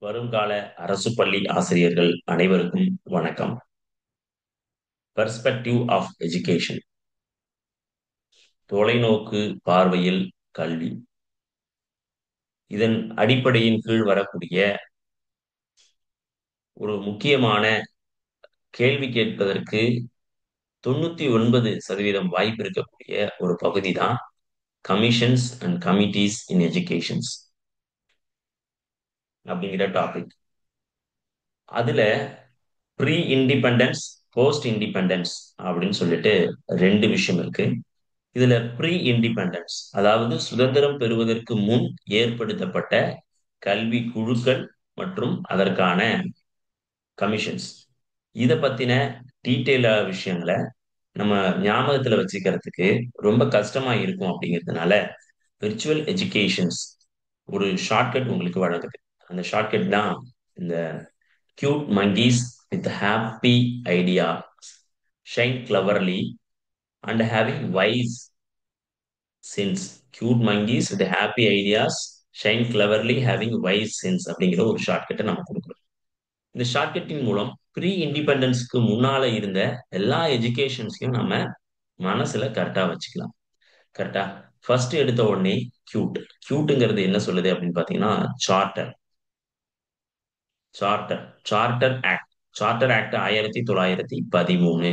வருங்கால அரசு பள்ளி ஆசிரியர்கள் அனைவருக்கும் வணக்கம். பெர்ஸ்பெக்டிவ் ஆஃப் எஜுகேஷன், தொலைநோக்கு பார்வையில் கல்வி. இதன் அடிப்படையின் கீழ் வரக்கூடிய ஒரு முக்கியமான கேள்வி கேட்பதற்கு 99% வாய்ப்பு இருக்கக்கூடிய ஒரு பகுதி தான் commissions and committees in educations அப்படிங்கிற டாபிக். அதுல ப்ரீ இண்டிபெண்டன்ஸ், போஸ்ட் இண்டிபெண்டன்ஸ் அப்படின்னு சொல்லிட்டு ரெண்டு விஷயம் இருக்கு. இதுல ப்ரீ இண்டிபெண்டன்ஸ், அதாவது சுதந்திரம் பெறுவதற்கு முன் ஏற்படுத்தப்பட்ட கல்வி குழுக்கள் மற்றும் அதற்கான கமிஷன்ஸ், இத பத்தின டீட்டெயிலா விஷயங்களை நம்ம ஞாபகத்துல வச்சுக்கிறதுக்கு ரொம்ப கஷ்டமா இருக்கும். அப்படிங்கிறதுனால விர்ச்சுவல் எஜுகேஷன்ஸ் ஒரு ஷார்ட்கட் உங்களுக்கு வழங்குது. அந்த ஷார்ட்கட் தான் இந்த cute monkeys with happy idea shine cleverly and having wise sense. Cute monkeys with happy ideas shine cleverly having wise sense அப்படிங்கிற ஒரு ஷார்ட்கட்டை நம்ம கொடுக்குறோம். இந்த ஷார்ட்கட்டின் மூலம் ப்ரீ இண்டிபெண்டன்ஸ்க்கு முன்னால இருந்த எல்லா எஜுகேஷன்ஸையும் நம்ம மனசுல கரெக்டா வச்சுக்கலாம். கரெக்டா? ஃபர்ஸ்ட் எடுத்த உடனே கியூட். கியூட்டுங்கிறது என்ன சொல்லுது அப்படின்னு பாத்தீங்கன்னா, charter. Charter charter act. Charter act 1913.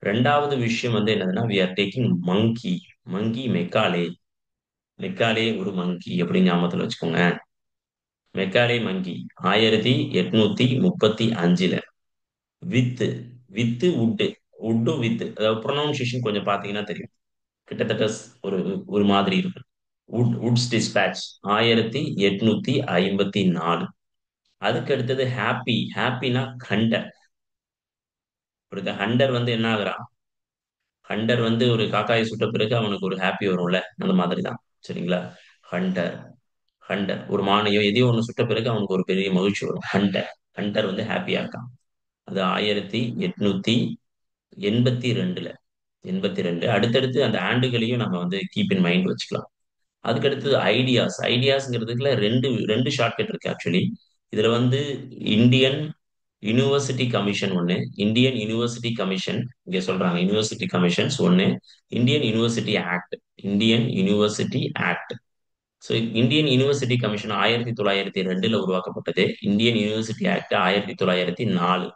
ரெண்டாவது விஷயம் வந்து என்னதுன்னா, we are taking monkey. Monkey Macaulay. Macaulay ஒரு மங்கி எப்படி ஞாபகத்துல வச்சுக்கோங்க. Macaulay monkey 1835. வித்து. வித்து உட்டு. உட்டு வித்து, அதாவது ப்ரொனவுன்சியேஷன் கொஞ்சம் பாத்தீங்கன்னா தெரியும். கிட்டத்தட்ட ஒரு ஒரு மாதிரி இருக்கும். Woods dispatch 1854. அதுக்கு அடுத்தது ஹாப்பி. ஹாப்பினா ஹண்டர். ஒரு ஹண்டர் வந்து என்ன ஆகுறான், ஹண்டர் வந்து ஒரு காக்காயை சுட்ட பிறகு அவனுக்கு ஒரு ஹாப்பி வரும்ல, அந்த மாதிரி தான். சரிங்களா? ஹண்டர். ஹண்டர் ஒரு மானையோ எதையோ ஒண்ணு சுட்ட பிறகு அவனுக்கு ஒரு பெரிய மகிழ்ச்சி வரும். ஹண்டர். ஹண்டர் வந்து ஹாப்பியா இருக்கான். அது 1882. 82. அடுத்தடுத்து அந்த ஆண்டுகளையும் நம்ம வந்து கீப் இன் மைண்ட் வச்சுக்கலாம். அதுக்கு அடுத்தது ஐடியாஸ். ஐடியாஸ்ங்கிறதுக்குல ரெண்டு ரெண்டு ஷார்ட்கட் இருக்கு ஆக்சுவலி. இதுல வந்து இந்தியன் யூனிவர்சிட்டி கமிஷன் ஒண்ணு, இந்தியன் யூனிவர்சிட்டி கமிஷன் இங்க சொல்றாங்க. யூனிவர்சிட்டி கமிஷன்ஸ் ஒண்ணு, Indian university act. Indian university act. So Indian university commission 1902 உருவாக்கப்பட்டது. Indian university act 1904.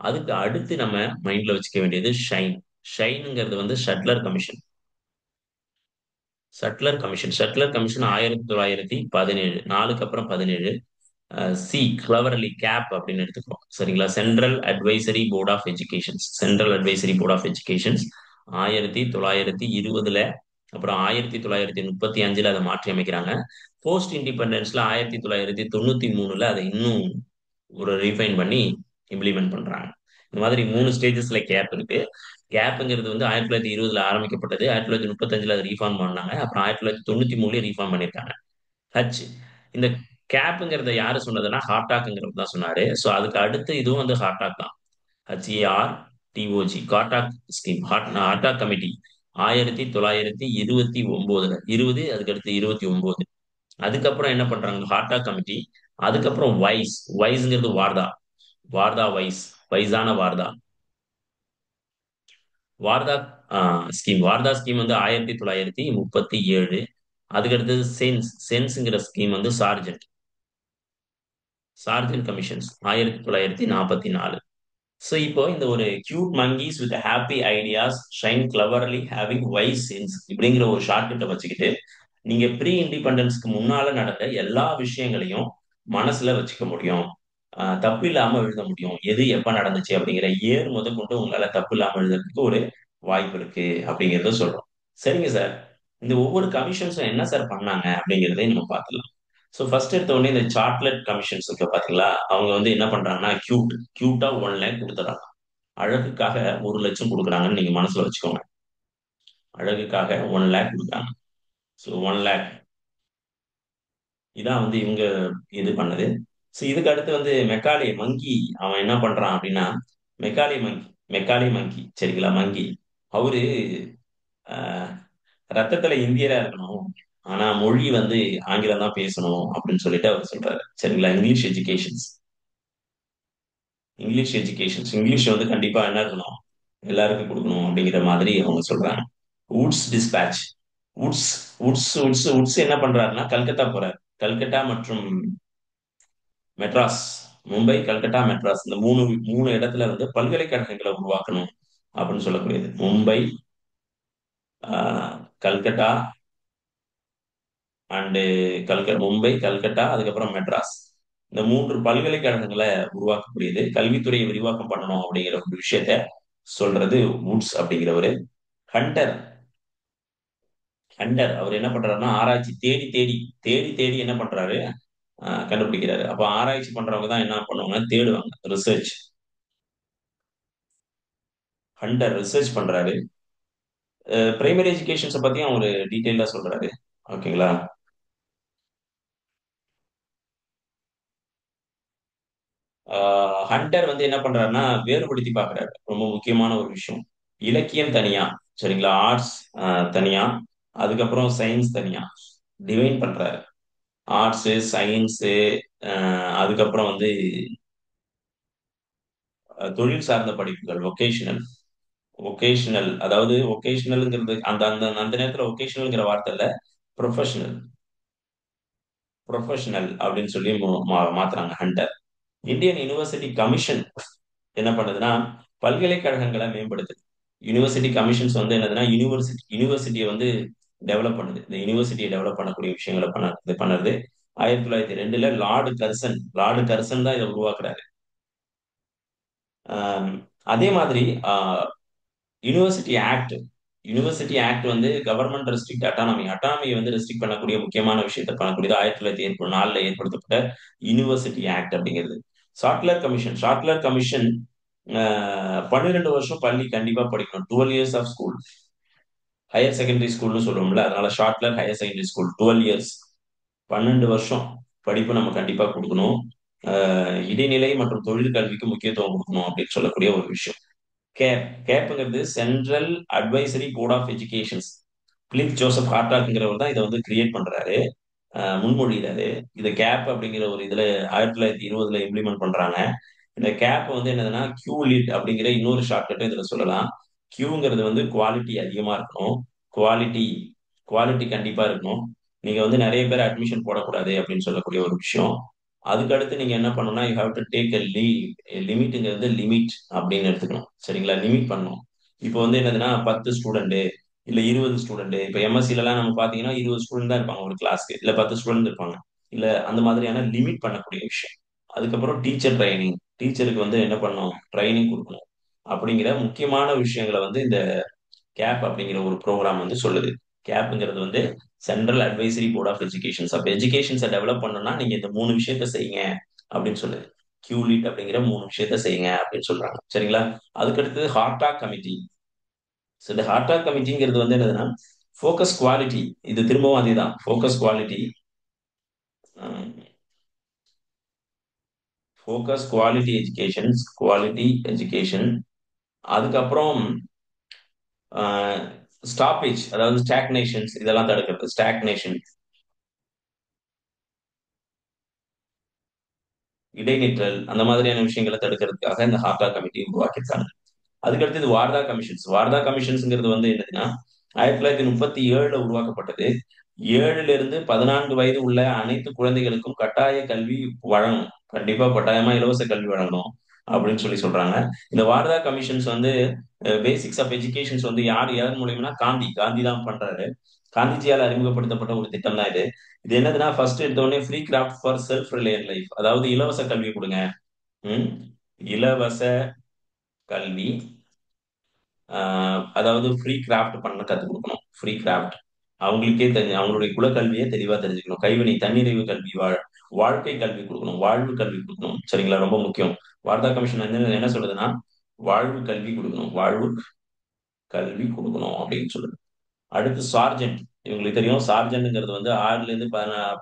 அதுக்கு அடுத்து நம்ம மைண்ட்ல வச்சுக்க வேண்டியது ஷைன். ஷைனுங்கிறது வந்து ஷட்லர் கமிஷன். Shuttler commission 1917. நாலுக்கு அப்புறம் 17. சி கிளவர்லி கேப் அப்படின்னு எடுத்துக்கிறோம். சரிங்களா? Central advisory board of educations. Central advisory board of educations 1920. அப்புறம் 1935 அதை மாற்றி அமைக்கிறாங்க. போஸ்ட் இண்டிபெண்டன்ஸ்ல 1993 அதை இன்னும் ஒரு ரீஃபைன் பண்ணி இம்ப்ளிமெண்ட் பண்றாங்க. இந்த மாதிரி மூணு ஸ்டேஜஸ்ல கேப் இருக்கு. கேப்புங்கிறது வந்து 1920 ஆரம்பிக்கப்பட்டது. 1935 அதை ரீஃபார்ம் பண்ணாங்க. அப்புறம் 1993 ரீஃபார்ம் பண்ணிருக்காங்க. ஹச். இந்த கேப்புங்கிறத யாரு சொன்னதுன்னா ஹார்டாக்ங்கிறவர் தான் சொன்னாரு. ஸோ அதுக்கு அடுத்து இதுவும் வந்து ஹார்டாக் தான். HARTOG, Hartog scheme. Hartog committee 1929. 20, அதுக்கு அடுத்து 29. அதுக்கப்புறம் என்ன பண்றாங்க ஹார்டாக் கமிட்டி. அதுக்கப்புறம் வைஸ். வைஸ்ங்கிறது வார்தா. வார்தா வைஸ். வைஸான வார்தா. வார்தா ஸ்கீம். வார்தா ஸ்கீம் வந்து 1937. அதுக்கு அடுத்தது சென்ஸ். சென்ஸ்ங்கிற ஸ்கீம் வந்து சார்ஜென்ட். Sargent commissions 1944. ஸோ இப்போ இந்த ஒரு cute monkeys with happy ideas shine cleverly having wise sense இப்படிங்கிற ஒரு ஷார்ட்கட்டை வச்சுக்கிட்டு நீங்க ப்ரீ இண்டிபெண்டன்ஸ்க்கு முன்னால நடந்த எல்லா விஷயங்களையும் மனசுல வச்சுக்க முடியும். தப்பு இல்லாம எழுத முடியும். எது எப்ப நடந்துச்சு அப்படிங்கிற ஏர் முதற்கொண்டு உங்களால தப்பு இல்லாம எழுதுறதுக்கு ஒரு வாய்ப்பு இருக்கு அப்படிங்கறத சொல்றோம். சரிங்க சார், இந்த ஒவ்வொரு கமிஷன்ஸும் என்ன சார் பண்ணாங்க அப்படிங்கிறதையும் நம்ம பார்த்துக்கலாம். ஸோ ஃபர்ஸ்ட் எடுத்த உடனே இந்த சார்ட்லெட் கமிஷன்ஸ் இருக்கு பாத்தீங்களா, அவங்க வந்து என்ன பண்றாங்கன்னா கியூட்டா 1 லேக் கொடுத்துறாங்க. அழகுக்காக 1 லட்சம் கொடுக்குறாங்கன்னு நீங்க மனசுல வச்சுக்கோங்க. அழகுக்காக 1 லேக் கொடுக்குறாங்க. ஸோ 1 லேக் இதான் வந்து இவங்க இது பண்ணது. ஸோ இதுக்கு அடுத்து வந்து மெக்காலே மங்கி. அவன் என்ன பண்றான் அப்படின்னா, மெக்காலே மங்கி. மெக்காலே மங்கி சரிங்களா? மங்கி அவரு ஆஹ், ரத்தத்துல இந்தியரா இருக்கணும். ஆனா மொழி வந்து ஆங்கிலம் தான் பேசணும் அப்படின்னு சொல்லிட்டு அவர் சொல்றாரு. சரிங்களா? இங்கிலீஷ் எஜுகேஷன்ஸ் இங்கிலீஷ் வந்து கண்டிப்பா என்ன இருக்கணும், எல்லாருக்கும் கொடுக்கணும் அப்படிங்கிற மாதிரி அவங்க சொல்றாங்க. Woods dispatch. வுட்ஸ் வுட்ஸ் என்ன பண்றாருன்னா கல்கத்தா போறாரு. கல்கத்தா மற்றும் மெட்ராஸ். மும்பை, கல்கத்தா, மெட்ராஸ் இந்த மூணு மூணு இடத்துல வந்து பல்கலைக்கழகங்களை உருவாக்கணும் அப்படின்னு சொல்லக்கூடியது. மும்பை, கல்கத்தா அண்டு மும்பை, கல்கத்தா, அதுக்கப்புறம் மெட்ராஸ். இந்த மூன்று பல்கலைக்கழகங்களை உருவாக்கக்கூடியது. கல்வித்துறையை விரிவாக்கம் பண்ணணும் அப்படிங்கிற ஒரு விஷயத்த சொல்றது வுட்ஸ் அப்படிங்கிறவரு. ஹண்டர். அவர் என்ன பண்றாருன்னா ஆராய்ச்சி தேடி தேடி தேடி தேடி என்ன பண்றாரு, கண்டுபிடிக்கிறாரு. அப்ப ஆராய்ச்சி பண்றவங்க தான் என்ன பண்ணுவாங்க, தேடுவாங்க. ரிசர்ச். ஹண்டர் ரிசர்ச் பண்றாரு. பிரைமரி எஜுகேஷன்ஸை பத்தியும் அவர் டீட்டெயிலா சொல்றாரு. ஓகேங்களா? ஹண்டர் வந்து என்ன பண்றாருன்னா வேறுபடுத்தி பார்க்கறாரு. ரொம்ப முக்கியமான ஒரு விஷயம். இலக்கியம் தனியா, சரிங்களா? ஆர்ட்ஸ் தனியா, அதுக்கப்புறம் சயின்ஸ் தனியா டிவைன் பண்றாரு. ஆர்ட்ஸ், சயின்ஸ், அதுக்கப்புறம் வந்து தொழில் சார்ந்த படிப்புகள், ஒகேஷனல் அதாவது ஒகேஷனல்ங்கிறது அந்த அந்த அந்த நேரத்துல ஒகேஷனல்ங்கிற வார்த்தை இல்ல, ப்ரொஃபஷனல். அப்படின்னு சொல்லி மாத்துறாங்க ஹண்டர். இந்தியன் யுனிவர்சிட்டி கமிஷன் என்ன பண்ணுதுன்னா பல்கலைக்கழகங்களை மேம்படுத்துது. யூனிவர்சிட்டி கமிஷன்ஸ் வந்து என்னதுன்னா யூனிவர்சிட்டியை வந்து டெவலப் பண்ணுது. இந்த யூனிவர்சிட்டியை டெவலப் பண்ணக்கூடிய விஷயங்களை பண்ணுறது. 1902 லார்டு கர்சன் தான் இதை உருவாக்குறாரு. ஆஹ் அதே மாதிரி யூனிவர்சிட்டி ஆக்ட். வந்து கவர்மெண்ட் ரெஸ்ட்ரிக்ட் அட்டானமியை வந்து ரெஸ்ட்ரிக்ட் பண்ணக்கூடிய முக்கியமான விஷயத்தை பண்ணக்கூடியது 1904 ஏற்படுத்தப்பட்ட யூனிவர்சிட்டி ஆக்ட் அப்படிங்கிறது. ஷாட்லர் கமிஷன் 12 வருஷம் பள்ளி கண்டிப்பா படிக்கணும். 12 years of school. Higher secondary ஸ்கூல்னு சொல்லுவோம்ல, அதனால Sadler higher secondary school 12 years, 12 வருஷம் படிப்பு நம்ம கண்டிப்பா கொடுக்கணும். இடைநிலை மற்றும் தொழில் கல்விக்கு முக்கியத்துவம் கொடுக்கணும் அப்படின்னு சொல்லக்கூடிய ஒரு விஷயம். கேப்ங்கிறது central advisory board of educations. Philip Joseph ஹார்டாக்ங்கிறவர் தான் இதை வந்து கிரியேட் பண்றாரு, முன்மொழிகிறாரு. இதை கேப் அப்படிங்கிற ஒரு இதுல 1920 இம்ப்ளிமெண்ட் பண்றாங்க. இந்த கேப் வந்து என்னதுன்னா கியூ லிட் அப்படிங்கிற இன்னொரு ஷார்ட்கட்டும் இதுல சொல்லலாம். கியூங்கிறது வந்து குவாலிட்டி அதிகமா இருக்கணும். குவாலிட்டி குவாலிட்டி கண்டிப்பா இருக்கணும். நீங்க வந்து நிறைய பேர் அட்மிஷன் போடக்கூடாது அப்படின்னு சொல்லக்கூடிய ஒரு விஷயம். அதுக்கு அடுத்து நீங்க என்ன பண்ணணும்னா you have to take a லிமிட்ங்கிறது லிமிட் அப்படின்னு எடுத்துக்கணும். சரிங்களா? லிமிட் பண்ணணும். இப்போ வந்து என்னதுன்னா 10 ஸ்டூடெண்ட் இல்ல 20 ஸ்டூடெண்ட். இப்போ எம்எஸ்சில எல்லாம் நம்ம பாத்தீங்கன்னா 20 ஸ்டூடெண்ட் தான் இருப்பாங்க ஒரு கிளாஸ்க்கு, இல்ல 10 ஸ்டூடெண்ட் இருப்பாங்க. இல்ல அந்த மாதிரியான லிமிட் பண்ணக்கூடிய விஷயம். அதுக்கப்புறம் டீச்சர் ட்ரைனிங். டீச்சருக்கு வந்து என்ன பண்ணணும், ட்ரைனிங் கொடுக்கணும். அப்படிங்கிற முக்கியமான விஷயங்களை வந்து இந்த கேப் அப்படிங்கிற ஒரு ப்ரோக்ராம் வந்து சொல்லுது. கேப்ங்கிறது வந்து central advisory board of educations. அப்ப எஜுகேஷன்ஸை டெவலப் பண்ணணும்னா நீங்க இந்த மூணு விஷயத்த செய்யுங்க அப்படின்னு சொல்லுது. கியூலிட் அப்படிங்கிற மூணு விஷயத்த செய்யுங்க அப்படின்னு சொல்றாங்க. சரிங்களா? அதுக்கடுத்து ஹார்டாக் கமிட்டி. ஸோ இந்த ஹார்டாக் கமிட்டிங்கிறது வந்து என்னதுன்னா ஃபோக்கஸ் குவாலிட்டி. இது திரும்பவும் அதேதான், focus quality. Focus quality education. அதுக்கப்புறம் ஸ்டாப்பேஜ், அதாவது ஸ்டாக்னேஷன்ஸ், இதெல்லாம் தடுக்கிறது. இடைநிற்றல், அந்த மாதிரியான விஷயங்களை தடுக்கிறதுக்காக இந்த ஹார்டா கமிட்டி உருவாக்கியிருக்காங்க. அதுக்கடுத்து இது வார்தா கமிஷன்ஸ்ங்கிறது வந்து என்னதுன்னா 1937 உருவாக்கப்பட்டது. 7 லிருந்து 14 வயது உள்ள அனைத்து குழந்தைகளுக்கும் கட்டாய கல்வி வழங்கணும். கண்டிப்பா கட்டாயமா இலவச கல்வி வழங்கணும் அப்படின்னு சொல்லி சொல்றாங்க. இந்த வாரதா கமிஷன்ஸ் வந்து பேசிக்ஸ் ஆஃப் எஜுகேஷன்ஸ் வந்து யார் மூலியம்னா காந்தி தான் பண்றாரு. காந்திஜியால் அறிமுகப்படுத்தப்பட்ட ஒரு திட்டம் தான் இது. இது என்னதுன்னா ஃபர்ஸ்ட் எடுத்தோடனே free craft for self reliant life, அதாவது இலவச கல்வி கொடுங்க. ம்? இலவச கல்வி. அதாவது ஃப்ரீ கிராஃப்ட் பண்ண கத்துக் கொடுக்கணும். ஃப்ரீ கிராஃப்ட் அவங்களுக்கே அவங்களுடைய குலக்கல்வியே தெளிவா தெரிஞ்சுக்கணும். கைவினை, தன்னிறைவு கல்வி, வாழ்க்கை கல்வி கொடுக்கணும். வாழ்வு கல்வி கொடுக்கணும். சரிங்களா? ரொம்ப முக்கியம். வாரதா கமிஷன் வந்து என்ன சொல்லுதுன்னா வாழ்வு கல்வி கொடுக்கணும். வாழ்வு கல்வி கொடுக்கணும் அப்படின்னு சொல்லுது. அடுத்து சார்ஜென்ட். இவங்களுக்கு தெரியும், சார்ஜென்ட்ங்கிறது வந்து 6 ல இருந்து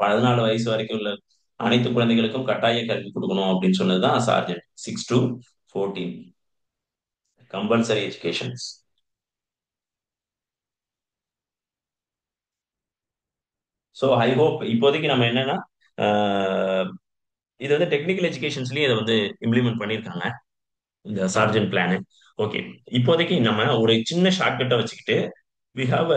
14 வயசு வரைக்கும் உள்ள அனைத்து குழந்தைகளுக்கும் கட்டாய கல்வி கொடுக்கணும் அப்படின்னு சொன்னதுதான் sergeant. 6 to 14 compulsory educations. So I hope இப்போதைக்கு நம்ம என்னன்னா ஆஹ், இது வந்து டெக்னிக்கல் எஜுகேஷன்ஸ்லயும் இதை வந்து இம்ப்ளிமெண்ட் பண்ணியிருக்காங்க, இந்த சார்ஜன் பிளான். ஓகே, இப்போதைக்கு நம்ம ஒரு சின்ன ஷார்ட்கட்டை வச்சுக்கிட்டு வி ஹாவ்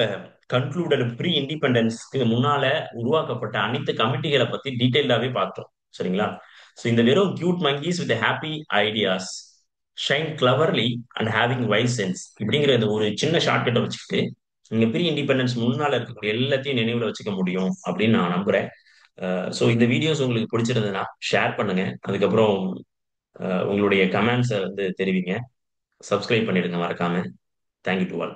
கன்க்ளூடட் ப்ரீ இண்டிபெண்டன்ஸ்க்கு முன்னால உருவாக்கப்பட்ட அனைத்து கமிட்டிகளை பத்தி டீட்டெயிலாவே பார்த்தோம். சரிங்களா? ஸோ இந்த வெறும் cute monkeys with happy ideas shine cleverly and having wise sense இப்படிங்கிற இந்த ஒரு சின்ன ஷார்ட்கட்டை வச்சுக்கிட்டு நீங்க ப்ரீ இண்டிபெண்டன்ஸ் முன்னால இருக்கக்கூடிய எல்லாத்தையும் நினைவுல வச்சுக்க முடியும் அப்படின்னு நான் நம்புறேன். ஸோ இந்த வீடியோஸ் உங்களுக்கு பிடிச்சிருந்ததுன்னா ஷேர் பண்ணுங்க. அதுக்கப்புறம் உங்களுடைய கமெண்ட்ஸை வந்து தெரிவிங்க. சப்ஸ்கிரைப் பண்ணிடுங்க மறக்காம. Thank you to all.